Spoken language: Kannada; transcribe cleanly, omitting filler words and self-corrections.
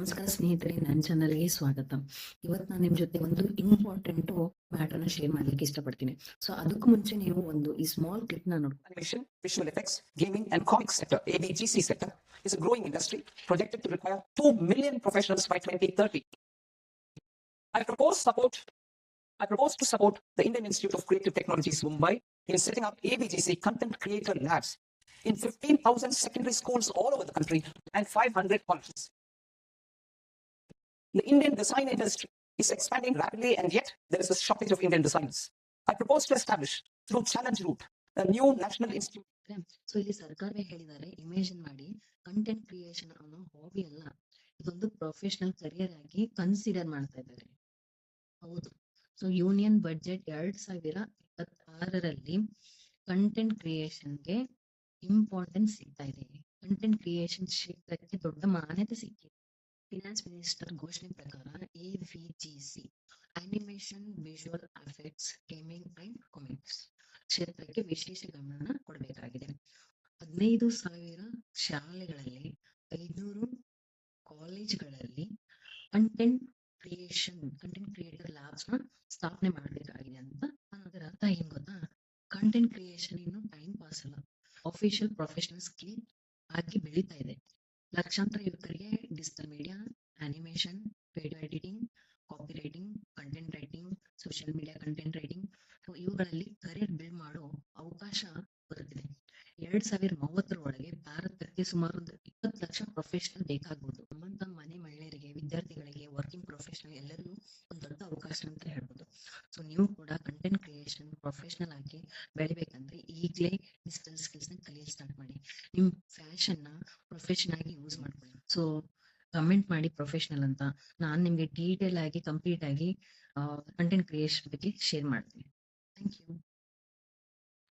ನಮಸ್ಕಾರ ಸ್ನೇಹಿತರೆ, ನನ್ನ ಚಾನಲ್ಗೆ ಸ್ವಾಗತ. ಇವತ್ತು ನಾನು ನಿಮ್ಮ ಜೊತೆ ಒಂದು ಇಂಪಾರ್ಟೆಂಟ್ ಮ್ಯಾಟರ್ನ ಶೇರ್ ಮಾಡ್ಲಿಕ್ಕೆ ಇಷ್ಟಪಡ್ತೀನಿ. ಸೊ ಅದಕ್ಕೂ ಮುಂಚೆ ನೀವು ಈ ಸ್ಮಾಲ್ ಕ್ಲಿಪ್ ನ ನೋಡಿ. Animation, visual effects, gaming and comics sector, ABGC sector, is a growing industry projected to require 2 million professionals by 2030. I propose to support the Indian Institute of Creative Technologies, Mumbai, in setting up ABGC Content Creator Labs in 15,000 secondary schools all over the country and 500 colleges. The Indian design industry is expanding rapidly, and yet there is a shortage of Indian designers. I propose to establish, through Challenge Route, a new national institute. So ಇಲ್ಲಿ ಸರ್ಕಾರವೇ ಹೇಳಿದ್ದಾರೆ, ಇಮೇಜಿನ್ ಮಾಡಿ, ಕಂಟೆಂಟ್ ಕ್ರಿಯೇಷನ್ ಅನ್ನೋ ಹಾಬಿ ಅಲ್ಲ, ಇದೊಂದು ಪ್ರೊಫೆಷನಲ್ ಕರಿಯರ್ ಆಗಿ ಕನ್ಸಿಡರ್ ಮಾಡ್ತಾ ಇದ್ದಾರೆ. ಹೌದು. ಸೊ ಯೂನಿಯನ್ ಬಜೆಟ್ 2026ರಲ್ಲಿ ಕಂಟೆಂಟ್ ಕ್ರಿಯೇಷನ್ಗೆ ಇಂಪಾರ್ಟೆನ್ಸ್ ಸಿಗ್ತಾ ಇದೆ. ಕಂಟೆಂಟ್ ಕ್ರಿಯೇಷನ್ ಕ್ಷೇತ್ರಕ್ಕೆ ದೊಡ್ಡ ಮಾನ್ಯತೆ ಸಿಕ್ಕಿದೆ. ಫಿನಾನ್ಸ್ ಮಿನಿಸ್ಟರ್ ಘೋಷಣೆ ಪ್ರಕಾರ AVGC animation, visual effects, gaming and comics ಕ್ಷೇತ್ರಕ್ಕೆ ವಿಶೇಷ ಗಮನ ಕೊಡಬೇಕಾಗಿದೆ. 15,000 ಶಾಲೆಗಳಲ್ಲಿ, 500 ಕಾಲೇಜ್ಗಳಲ್ಲಿ ಕಂಟೆಂಟ್ ಕ್ರಿಯೇಟರ್ ಲ್ಯಾಬ್ಸ್ ನ ಸ್ಥಾಪನೆ ಮಾಡಬೇಕಾಗಿದೆ ಅಂತ. ಅದರ ಅರ್ಥ ಏನ್ ಗೊತ್ತಾ? ಕಂಟೆಂಟ್ ಕ್ರಿಯೇಷನ್ ಇನ್ನು ಟೈಮ್ ಪಾಸ್ ಅಲ್ಲ, ಆಫಿಷಿಯಲ್ ಪ್ರೊಫೆಷನಲ್ ಸ್ಕಿಲ್ ಆಗಿ ಬೆಳೀತಾ ಇದೆ. ಲಕ್ಷಾಂತರ ಯುವಕರಿಗೆ digital media, animation, video editing, copy writing, content writing, social media content writing ಇವುಗಳಲ್ಲಿ ಕರಿಯರ್ ಬಿಲ್ಡ್ ಮಾಡೋ ಅವಕಾಶ ಬರುತ್ತಿದೆ. 2030 ಭಾರತಕ್ಕೆ ಸುಮಾರು 20 ಲಕ್ಷ ಪ್ರೊಫೆಷನಲ್ ಬೇಕಾಗಬಹುದು. ನಮ್ಮಂತ ಮನೆ ಮಹಿಳೆಯರಿಗೆ, ವಿದ್ಯಾರ್ಥಿಗಳಿಗೆ, ವರ್ಕಿಂಗ್ ಪ್ರೊಫೆಷನಲ್ ಎಲ್ಲರಿಗೂ ಒಂದು ದೊಡ್ಡ ಅವಕಾಶ ಅಂತ ಹೇಳ್ಬೋದು. ಸೊ ನೀವು ಕೂಡ ಕಂಟೆಂಟ್ ಕ್ರಿಯೇಷನ್ ಪ್ರೊಫೆಷನಲ್ ಆಗಿ ಬೆಳಿಬೇಕಂದ್ರೆ ಈಗಲೇ ಡಿಜಿಟಲ್ ಸ್ಕಿಲ್ಸ್ ನ ಕಲಿಯಲು ಸ್ಟಾರ್ಟ್ ಮಾಡಿ. ನಿಮ್ ಫ್ಯಾಷನ್ ನ ಪ್ರೊಫೆಷನ್ ಆಗಿ ಯೂಸ್ ಮಾಡ್ಕೊಳ್ಳಿ. ಸೊ ಕಮೆಂಟ್ ಮಾಡಿ ಪ್ರೊಫೆಷನಲ್ ಅಂತ, ನಾನು ನಿಮ್ಗೆ ಡೀಟೇಲ್ ಆಗಿ ಕಂಪ್ಲೀಟ್ ಆಗಿ ಕಂಟೆಂಟ್ ಕ್ರಿಯೇಷನ್ ಬಗ್ಗೆ ಶೇರ್ ಮಾಡ್ತೀನಿ. Thank you.